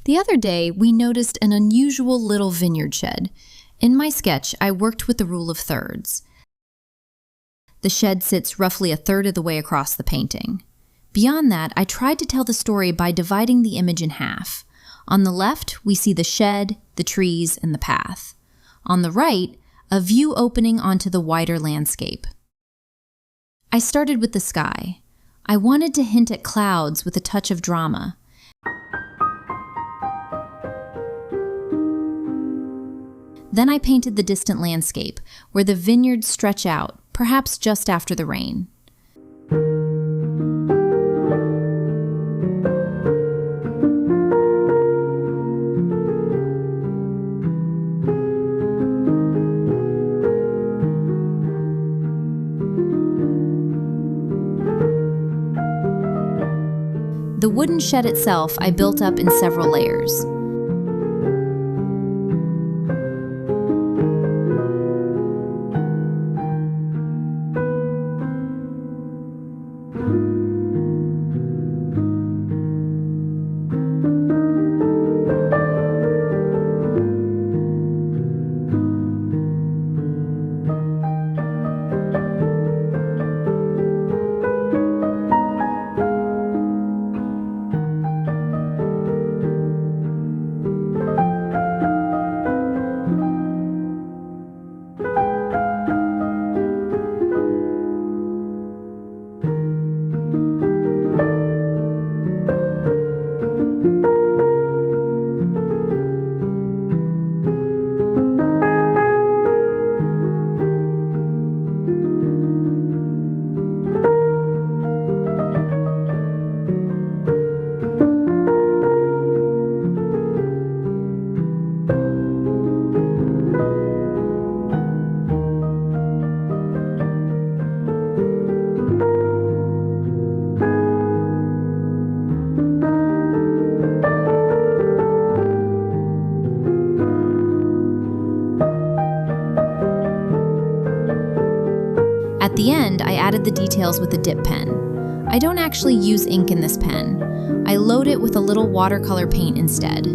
The other day, we noticed an unusual little vineyard shed. In my sketch, I worked with the rule of thirds. The shed sits roughly a third of the way across the painting. Beyond that, I tried to tell the story by dividing the image in half. On the left, we see the shed, the trees, and the path. On the right, a view opening onto the wider landscape. I started with the sky. I wanted to hint at clouds with a touch of drama. Then I painted the distant landscape, where the vineyards stretch out, perhaps just after the rain. The wooden shed itself I built up in several layers. At the end, I added the details with a dip pen. I don't actually use ink in this pen. I load it with a little watercolor paint instead.